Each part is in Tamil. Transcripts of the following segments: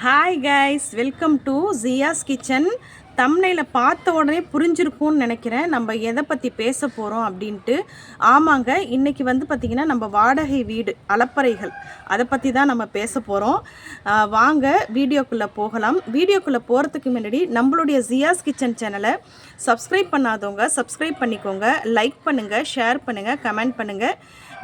Hi guys, welcome to Jiya's kitchen. தம்ப்நெயிலை பார்த்த உடனே புரிஞ்சிருக்கும்னு நினைக்கிறேன் நம்ம எதை பற்றி பேச போகிறோம் அப்படின்ட்டு. ஆமாங்க, இன்றைக்கி வந்து பார்த்திங்கன்னா நம்ம வாடகை வீடு அலப்பறைகள் அதை பற்றி தான் நம்ம பேச போகிறோம். வாங்க வீடியோக்குள்ளே போகலாம். வீடியோக்குள்ளே போகிறதுக்கு முன்னாடி நம்மளுடைய ஜியாஸ் கிச்சன் சேனலை சப்ஸ்கிரைப் பண்ணாதவங்க சப்ஸ்கிரைப் பண்ணிக்கோங்க. லைக் பண்ணுங்கள், ஷேர் பண்ணுங்கள், கமெண்ட் பண்ணுங்கள்.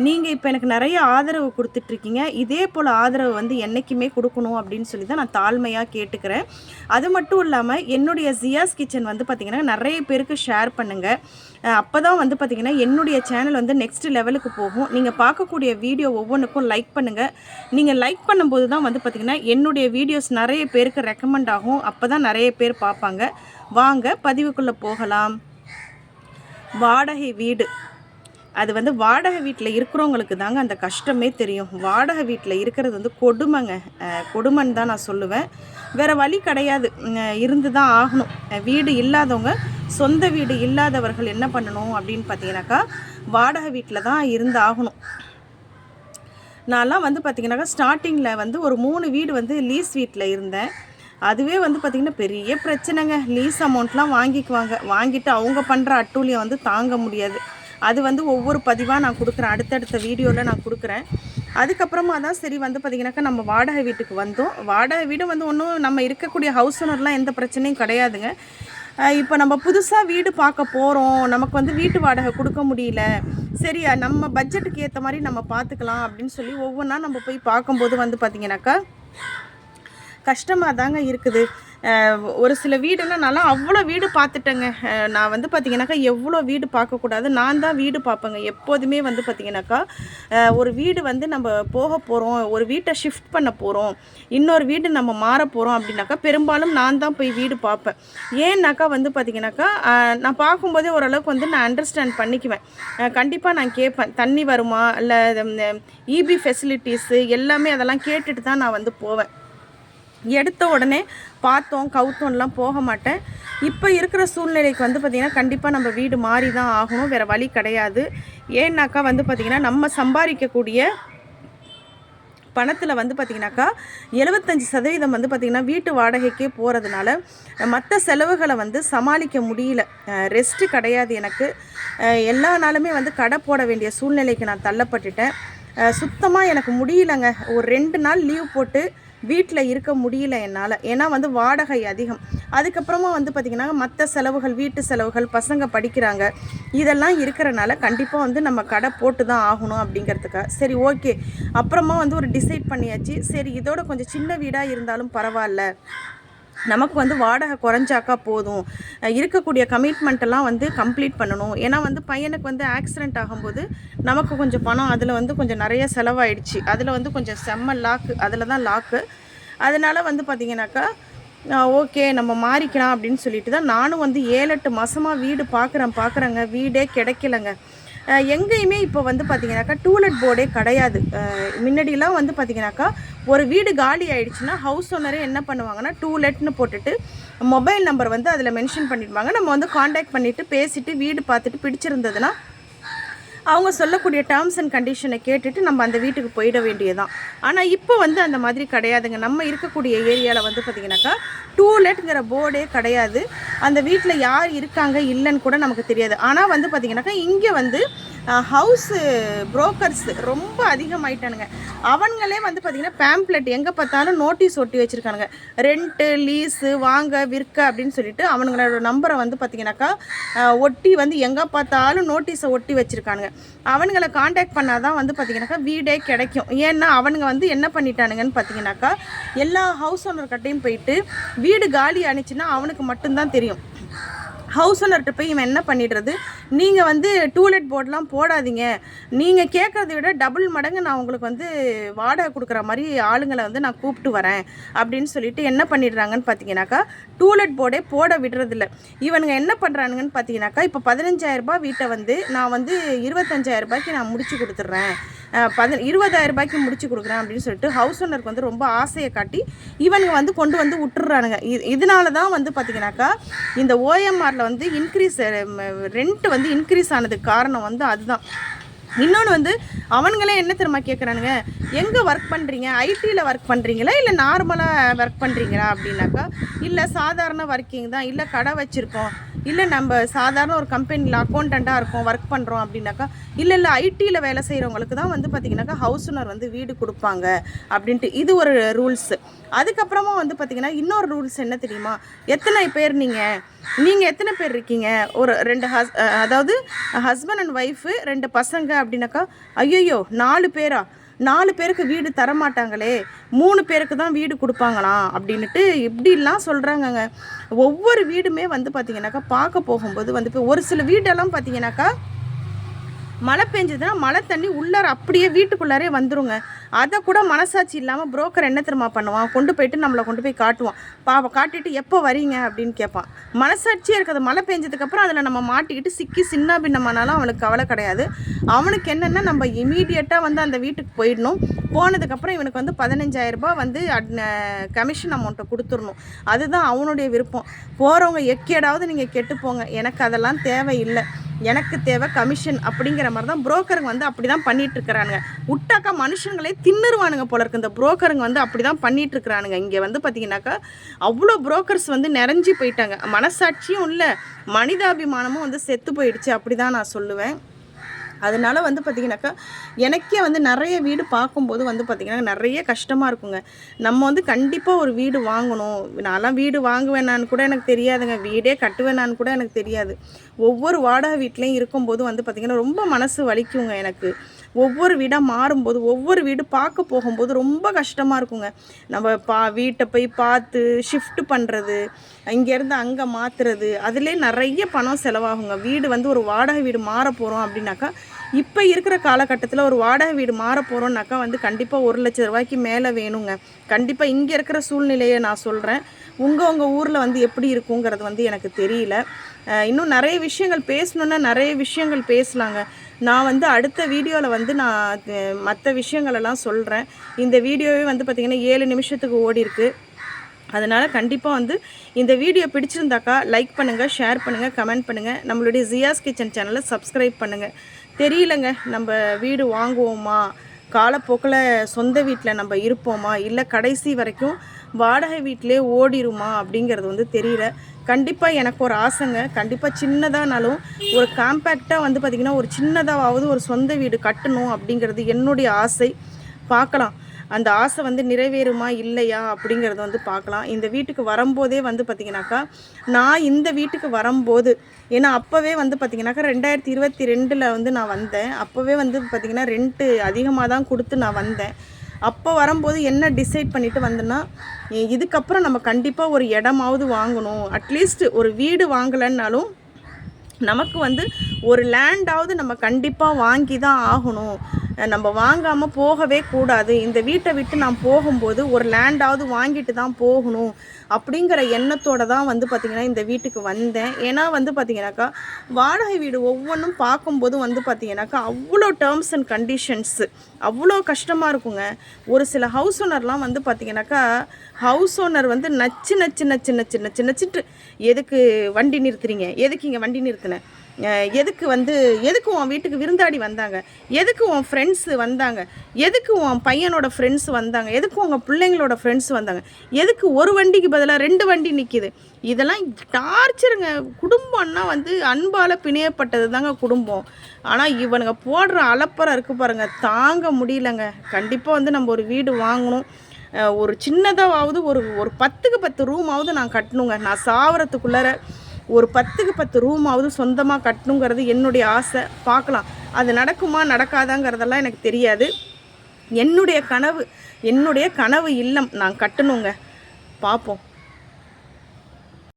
நீங்கள் இப்போ எனக்கு நிறைய ஆதரவு கொடுத்துட்ருக்கீங்க. இதே போல் ஆதரவு வந்து என்றைக்குமே கொடுக்கணும் அப்படின்னு சொல்லி தான் நான் தாழ்மையாக கேட்டுக்கிறேன். அது மட்டும் இல்லாமல் என்னுடைய ஜியாஸ் கிச்சன் வந்து பார்த்திங்கன்னா நிறைய பேருக்கு ஷேர் பண்ணுங்கள். அப்போ தான் வந்து பார்த்திங்கன்னா என்னுடைய சேனல் வந்து நெக்ஸ்ட் லெவலுக்கு போகும். நீங்கள் பார்க்கக்கூடிய வீடியோ ஒவ்வொன்றுக்கும் லைக் பண்ணுங்கள். நீங்கள் லைக் பண்ணும்போது தான் வந்து பார்த்திங்கன்னா என்னுடைய வீடியோஸ் நிறைய பேருக்கு ரெக்கமெண்ட் ஆகும். அப்போ தான் நிறைய பேர் பார்ப்பாங்க. வாங்க பதிவுக்குள்ளே போகலாம். வாடகை வீடு, அது வந்து வாடகை வீட்டில் இருக்கிறவங்களுக்கு தாங்க அந்த கஷ்டமே தெரியும். வாடகை வீட்டில் இருக்கிறது வந்து கொடுமைங்க, கொடுமைன்னு தான் நான் சொல்லுவேன். வேறு வழி கிடையாது, இருந்து தான் ஆகணும். வீடு இல்லாதவங்க, சொந்த வீடு இல்லாதவர்கள் என்ன பண்ணணும் அப்படின்னு பார்த்தீங்கன்னாக்கா வாடகை வீட்டில் தான் இருந்து ஆகணும். நான்லாம் வந்து பார்த்திங்கனாக்கா ஸ்டார்டிங்கில் வந்து ஒரு 3 வீடு வந்து லீஸ் வீட்டில் இருந்தேன். அதுவே வந்து பார்த்திங்கன்னா பெரிய பிரச்சனைங்க. லீஸ் அமௌண்ட்லாம் வாங்கிக்குவாங்க. வாங்கிட்டு அவங்க பண்ணுற அட்டூழியம் வந்து தாங்க முடியாது. அது வந்து ஒவ்வொரு பதிவாக நான் கொடுக்குறேன், அடுத்தடுத்த வீடியோவில் நான் கொடுக்குறேன். அதுக்கப்புறமா தான் சரி வந்து பார்த்திங்கனாக்கா நம்ம வாடகை வீட்டுக்கு வந்தோம். வாடகை வீடு வந்து ஒன்றும் நம்ம இருக்கக்கூடிய ஹவுஸ் ஓனர்லாம் எந்த பிரச்சனையும் கிடையாதுங்க. இப்போ நம்ம புதுசாக வீடு பார்க்க போகிறோம், நமக்கு வந்து வீட்டு வாடகை கொடுக்க முடியல, சரி நம்ம பட்ஜெட்டுக்கு ஏற்ற மாதிரி நம்ம பார்த்துக்கலாம் அப்படின்னு சொல்லி ஒவ்வொன்றா நம்ம போய் பார்க்கும்போது வந்து பார்த்திங்கனாக்கா கஷ்டமாக தாங்க இருக்குது. ஒரு சில வீடுலாம் நான்லாம் அவ்வளோ வீடு பார்த்துட்டேங்க. நான் வந்து பார்த்திங்கனாக்கா எவ்வளோ வீடு பார்க்கக்கூடாது, நான் தான் வீடு பார்ப்பேங்க எப்போதுமே. வந்து பார்த்திங்கனாக்கா ஒரு வீடு வந்து நம்ம போக போகிறோம், ஒரு வீட்டை ஷிஃப்ட் பண்ண போகிறோம், இன்னொரு வீடு நம்ம மாற போகிறோம் அப்படின்னாக்கா பெரும்பாலும் நான் தான் போய் வீடு பார்ப்பேன். ஏன்னாக்கா வந்து பார்த்திங்கனாக்கா நான் பார்க்கும்போதே ஓரளவுக்கு வந்து நான் அண்டர்ஸ்டாண்ட் பண்ணிக்குவேன். கண்டிப்பாக நான் கேட்பேன், தண்ணி வருமா இல்லை இபி ஃபெசிலிட்டிஸு எல்லாமே அதெல்லாம் கேட்டுட்டு தான் நான் வந்து போவேன். எடுத்த உடனே பார்த்தோம் கவுத்தோம்லாம் போக மாட்டேன். இப்போ இருக்கிற சூழ்நிலைக்கு வந்து பார்த்திங்கன்னா கண்டிப்பாக நம்ம வீடு மாறி தான் ஆகணும், வேறு வழி கிடையாது. ஏன்னாக்கா வந்து பார்த்திங்கன்னா நம்ம சம்பாதிக்கக்கூடிய பணத்தில் வந்து பார்த்திங்கனாக்கா 75% வந்து பார்த்திங்கன்னா வீட்டு வாடகைக்கே போகிறதுனால மற்ற செலவுகளை வந்து சமாளிக்க முடியல. ரெஸ்ட்டு கிடையாது எனக்கு. எல்லா நாளுமே வந்து கடை போட வேண்டிய சூழ்நிலைக்கு நான் தள்ளப்பட்டுட்டேன். சுத்தமாக எனக்கு முடியலைங்க. ஒரு 2 நாள் லீவ் போட்டு வீட்டில் இருக்க முடியல என்னால். ஏன்னா வந்து வாடகை அதிகம். அதுக்கப்புறமா வந்து பார்த்திங்கன்னா மற்ற செலவுகள், வீட்டு செலவுகள், பசங்க படிக்கிறாங்க, இதெல்லாம் இருக்கிறனால கண்டிப்பாக வந்து நம்ம கடை போட்டு தான் ஆகணும் அப்படிங்கிறதுக்காக சரி ஓகே. அப்புறமா வந்து ஒரு டிசைட் பண்ணியாச்சு, சரி இதோட கொஞ்சம் சின்ன வீடாக இருந்தாலும் பரவாயில்ல, நமக்கு வந்து வாடகை குறைஞ்சாக்கா போதும், இருக்கக்கூடிய கமிட்மெண்ட்டெல்லாம் வந்து கம்ப்ளீட் பண்ணணும். ஏன்னா வந்து பையனுக்கு வந்து ஆக்சிடெண்ட் ஆகும்போது நமக்கு கொஞ்சம் பணம் அதில் வந்து கொஞ்சம் நிறைய செலவாயிடுச்சு. அதில் வந்து கொஞ்சம் செம்ம லாக்கு, அதில் தான் லாக்கு. அதனால் வந்து பார்த்திங்கனாக்கா ஓகே நம்ம மாறிக்கலாம் அப்படின்னு சொல்லிட்டு தான் நானும் வந்து 7-8 மாதமாக வீடு பார்க்குறேங்க. வீடே கிடைக்கலங்க எங்கேயுமே. இப்போ வந்து பார்த்திங்கனாக்கா டூலெட் போர்டே கிடையாது. முன்னாடிலாம் வந்து பார்த்திங்கனாக்கா ஒரு வீடு காலி ஆகிடுச்சுன்னா ஹவுஸ் ஓனரே என்ன பண்ணுவாங்கன்னா டூலெட்னு போட்டுட்டு மொபைல் நம்பர் வந்து அதில் மென்ஷன் பண்ணிடுவாங்க. நம்ம வந்து காண்டாக்ட் பண்ணிவிட்டு பேசிவிட்டு வீடு பார்த்துட்டு பிடிச்சிருந்ததுன்னா அவங்க சொல்லக்கூடிய டேர்ம்ஸ் அண்ட் கண்டிஷனை கேட்டுட்டு நம்ம அந்த வீட்டுக்கு போயிட வேண்டியதான். ஆனால் இப்போ வந்து அந்த மாதிரி கிடையாதுங்க. நம்ம இருக்கக்கூடிய ஏரியாவில் வந்து பார்த்திங்கனாக்கா டூலெட்ங்கிற போர்டே கிடையாது. அந்த வீட்டில் யார் இருக்காங்க இல்லைன்னு கூட நமக்கு தெரியாது. ஆனால் வந்து பார்த்திங்கனாக்கா இங்கே வந்து ஹவுஸு புரோக்கர்ஸ் ரொம்ப அதிகமாயிட்டானுங்க. அவங்களே வந்து பார்த்திங்கன்னா பேம்ப்ளெட் எங்கே பார்த்தாலும் நோட்டீஸ் ஒட்டி வச்சுருக்கானுங்க. ரெண்ட்டு, லீஸு, வாங்க, விற்க அப்படின்னு சொல்லிட்டு அவனுங்களோட நம்பரை வந்து பார்த்திங்கனாக்கா ஒட்டி வந்து எங்கே பார்த்தாலும் நோட்டீஸை ஒட்டி வச்சுருக்கானுங்க. அவனுங்களை காண்டாக்ட் பண்ணால் தான் வந்து பார்த்திங்கனாக்கா வீடே கிடைக்கும். ஏன்னா அவனுங்க வந்து என்ன பண்ணிட்டானுங்கன்னு பார்த்திங்கனாக்கா எல்லா ஹவுஸ் ஓனர்கிட்டையும் போயிட்டு வீடு காலி ஆனிச்சுன்னா அவனுக்கு மட்டும்தான் தெரியும். ஹவுஸ் ஓனர்கிட்ட போய் இவன் என்ன பண்ணிடுறது, நீங்கள் வந்து டூலெட் போர்டெலாம் போடாதீங்க, நீங்கள் கேட்குறத விட டபுள் மடங்கு நான் உங்களுக்கு வந்து வாடகை கொடுக்குற மாதிரி ஆளுங்களை வந்து நான் கூப்பிட்டு வரேன் அப்படின்னு சொல்லிட்டு என்ன பண்ணிடுறாங்கன்னு பார்த்தீங்கன்னாக்கா டூலெட் போர்டே போட விடுறதில்ல. இவனுங்க என்ன பண்ணுறானுங்கன்னு பார்த்தீங்கன்னாக்கா இப்போ 15,000 ரூபாய் வீட்டை வந்து நான் வந்து 25,000 ரூபாய்க்கு நான் முடிச்சு கொடுத்துட்றேன், 20,000 ரூபாய்க்கு முடிச்சு கொடுக்குறேன் அப்படின்னு சொல்லிட்டு ஹவுஸ் ஓனருக்கு வந்து ரொம்ப ஆசையை காட்டி இவனுங்க வந்து கொண்டு வந்து விட்டுறானுங்க. இதனால தான் வந்து பார்த்திங்கனாக்கா இந்த ஓஎம்ஆரில் வந்து இன்க்ரீஸ் ரெண்ட் வந்து இன்க்ரீஸ் ஆனதுக்கு காரணம் வந்து அதுதான். இன்னொன்று வந்து அவனுங்களே என்ன தெரியுமா கேட்குறானுங்க, எங்கே ஒர்க் பண்ணுறீங்க, ஐடியில் ஒர்க் பண்ணுறீங்களா இல்லை நார்மலாக ஒர்க் பண்ணுறீங்களா அப்படின்னாக்கா, இல்லை சாதாரண ஒர்க்கிங் தான், இல்லை கடை வச்சுருக்கோம், இல்லை நம்ம சாதாரண ஒரு கம்பெனியில் அக்கௌண்டண்ட்டாக இருக்கோம் ஒர்க் பண்ணுறோம் அப்படின்னாக்கா, இல்லை ஐடியில் வேலை செய்கிறவங்களுக்கு தான் வந்து பார்த்திங்கனாக்கா ஹவுஸ் ஓனர் வந்து வீடு கொடுப்பாங்க அப்படின்ட்டு இது ஒரு ரூல்ஸு. அதுக்கப்புறமா வந்து பார்த்திங்கன்னா இன்னொரு ரூல்ஸ் என்ன தெரியுமா, எத்தனை பேர் நீங்கள் எத்தனை பேர் இருக்கீங்க, ஒரு 2 அதாவது ஹஸ்பண்ட் அண்ட் ஒய்ஃபு 2 பசங்க அப்படின்னாக்கா, ஐயோ 4 பேரா, 4 பேருக்கு வீடு தரமாட்டாங்களே, 3 பேருக்கு தான் வீடு கொடுப்பாங்களாம் அப்படின்ட்டு இப்படிலாம் சொல்கிறாங்கங்க. ஒவ்வொரு வீடுமே வந்து பார்த்திங்கனாக்கா பார்க்க போகும்போது வந்து இப்போ ஒரு சில வீடெல்லாம் பார்த்திங்கனாக்கா மழை பெஞ்சதுன்னா மழை தண்ணி உள்ளார அப்படியே வீட்டுக்குள்ளாரே வந்துருங்க. அதை கூட மனசாட்சி இல்லாமல் புரோக்கர் என்ன தெரியுமா பண்ணுவான், கொண்டு போய் காட்டுவான். காட்டிட்டு எப்போ வரீங்க அப்படின்னு கேட்பான். மனசாட்சியே இருக்காது. மழை பெஞ்சதுக்கப்புறம் அதில் நம்ம மாட்டிக்கிட்டு சிக்கி சின்ன பின்னமானாலும் அவனுக்கு கவலை கிடையாது. அவனுக்கு என்னென்னா நம்ம இமீடியட்டாக வந்து அந்த வீட்டுக்கு போயிடணும். போனதுக்கப்புறம் இவனுக்கு வந்து 15,000 ரூபாய் வந்து கமிஷன் அமௌண்ட்டை கொடுத்துடணும். அதுதான் அவனுடைய விருப்பம். போகிறவங்க எக்கேடாவது நீங்கள் கெட்டு போங்க, எனக்கு அதெல்லாம் தேவையில்லை, எனக்கு தேவை கமிஷன் அப்படிங்கிற மாதிரி தான் புரோக்கருங்க வந்து அப்படி தான் பண்ணிகிட்ருக்கிறானுங்க. விட்டாக்கா மனுஷங்களே தின்னுருவானுங்க போல இருக்கு. இந்த புரோக்கருங்க வந்து அப்படி தான் பண்ணிகிட்ருக்கிறானுங்க. இங்கே வந்து பார்த்திங்கனாக்கா அவ்வளோ புரோக்கர்ஸ் வந்து நிறைஞ்சி போயிட்டாங்க. மனசாட்சியும் இல்லை, மனிதாபிமானமும் வந்து செத்து போயிடுச்சு அப்படி தான் நான் சொல்லுவேன். அதனால் வந்து பார்த்திங்கனாக்கா எனக்கே வந்து நிறைய வீடு பார்க்கும்போது வந்து பார்த்திங்கன்னா நிறைய கஷ்டமாக இருக்குங்க. நம்ம வந்து கண்டிப்பாக ஒரு வீடு வாங்கணும். நான்லாம் வீடு வாங்குவேனான்னு கூட எனக்கு தெரியாதுங்க, வீடே கட்டுவேனான்னு கூட எனக்கு தெரியாது. ஒவ்வொரு வாடகை வீட்லேயும் இருக்கும்போது வந்து பார்த்திங்கன்னா ரொம்ப மனசு வலிக்குங்க எனக்கு. ஒவ்வொரு வீடாக மாறும்போது, ஒவ்வொரு வீடு பார்க்க போகும்போது ரொம்ப கஷ்டமாக இருக்குங்க. நம்ம வீட்டை போய் பார்த்து ஷிஃப்ட் பண்ணுறது, இங்கேருந்து அங்கே மாற்றுறது, அதிலே நிறைய பணம் செலவாகுங்க. வீடு வந்து ஒரு வாடகை வீடு மாற போகிறோம் அப்படின்னாக்கா, இப்போ இருக்கிற காலகட்டத்தில் ஒரு வாடகை வீடு மாற போகிறோன்னாக்கா வந்து கண்டிப்பாக 1,00,000 ரூபாய்க்கு மேலே வேணுங்க. கண்டிப்பாக இங்கே இருக்கிற சூழ்நிலையை நான் சொல்கிறேன். உங்கள் ஊரில் வந்து எப்படி இருக்குங்கிறது வந்து எனக்கு தெரியல. இன்னும் நிறைய விஷயங்கள் பேசணுன்னா நிறைய விஷயங்கள் பேசலாங்க. நான் வந்து அடுத்த வீடியோவில் வந்து நான் மற்ற விஷயங்களெல்லாம் சொல்கிறேன். இந்த வீடியோவே வந்து பார்த்திங்கன்னா 7 நிமிஷத்துக்கு ஓடி இருக்குது. அதனால் கண்டிப்பாக வந்து இந்த வீடியோ பிடிச்சிருந்தாக்கா லைக் பண்ணுங்கள், ஷேர் பண்ணுங்கள், கமெண்ட் பண்ணுங்கள். நம்மளுடைய ஜியாஸ் கிச்சன் சேனலை சப்ஸ்கிரைப் பண்ணுங்கள். தெரியலங்க, நம்ம வீடு வாங்குவோமா, காலப்போக்கில் சொந்த வீட்டில் நம்ம இருப்போமா, இல்லை கடைசி வரைக்கும் வாடகை வீட்டிலே ஓடிருமா அப்படிங்கிறது வந்து தெரியல. கண்டிப்பாக எனக்கு ஒரு ஆசைங்க. கண்டிப்பாக சின்னதானாலும் ஒரு காம்பேக்டாக வந்து பார்த்திங்கன்னா ஒரு சின்னதாவது ஒரு சொந்த வீடு கட்டணும் அப்படிங்கிறது என்னுடைய ஆசை. பார்க்கலாம் அந்த ஆசை வந்து நிறைவேறுமா இல்லையா அப்படிங்கிறது வந்து பார்க்கலாம். இந்த வீட்டுக்கு வரும்போதே வந்து பார்த்திங்கனாக்கா நான் இந்த வீட்டுக்கு வரும்போது, ஏன்னா அப்போவே வந்து பார்த்திங்கனாக்கா 2022 வந்து நான் வந்தேன். அப்போவே வந்து பார்த்திங்கன்னா ரெண்ட்டு அதிகமாக தான் கொடுத்து நான் வந்தேன். அப்போ வரும்போது என்ன டிசைட் பண்ணிவிட்டு வந்தேன்னா, இதுக்கப்புறம் நம்ம கண்டிப்பாக ஒரு இடமாவது வாங்கணும். அட்லீஸ்ட் ஒரு வீடு வாங்கலைன்னாலும் நமக்கு வந்து ஒரு லேண்டாவது நம்ம கண்டிப்பாக வாங்கி தான் ஆகணும். நம்ம வாங்காமல் போகவே கூடாது. இந்த வீட்டை விட்டு நான் போகும்போது ஒரு லேண்டாவது வாங்கிட்டு தான் போகணும் அப்படிங்கிற எண்ணத்தோடு தான் வந்து பார்த்திங்கன்னா இந்த வீட்டுக்கு வந்தேன். ஏன்னா வந்து பார்த்திங்கனாக்கா வாடகை வீடு ஒவ்வொன்றும் பார்க்கும்போது வந்து பார்த்திங்கனாக்கா அவ்வளோ டேர்ம்ஸ் அண்ட் கண்டிஷன்ஸு அவ்வளோ கஷ்டமாக இருக்குங்க. ஒரு சில ஹவுஸ் ஓனர்லாம் வந்து பார்த்திங்கனாக்கா ஹவுஸ் ஓனர் வந்து நச்சு எதுக்கு வண்டி நிறுத்துறீங்க, எதுக்கு இங்கே வண்டி நிறுத்தினேன், எதுக்கு உன் வீட்டுக்கு விருந்தாடி வந்தாங்க, எதுக்கு உன் ஃப்ரெண்ட்ஸு வந்தாங்க, எதுக்கு உன் பையனோட ஃப்ரெண்ட்ஸ் வந்தாங்க, எதுக்கு உங்கள் பிள்ளைங்களோட ஃப்ரெண்ட்ஸ் வந்தாங்க, எதுக்கு ஒரு வண்டிக்கு பதிலாக 2 வண்டி நிற்கிது. இதெல்லாம் டார்ச்சருங்க. குடும்பம்னா வந்து அன்பால் பிணையப்பட்டது தாங்க குடும்பம். ஆனால் இவனுங்க போடுற அலப்பறை இருக்குது பாருங்கள், தாங்க முடியலங்க. கண்டிப்பாக வந்து நம்ம ஒரு வீடு வாங்கணும். ஒரு சின்னதாவது ஒரு 10க்கு 10 ரூமாவது நான் கட்டணுங்க. நான் சாவறதுக்குள்ளார ஒரு 10க்கு 10 ரூமாவது சொந்தமாக கட்டணுங்கிறது என்னுடைய ஆசை. பார்க்கலாம் அது நடக்குமா நடக்காதாங்கிறதெல்லாம் எனக்கு தெரியாது. என்னுடைய கனவு இல்லம் நான் கட்டணுங்க. பார்ப்போம்.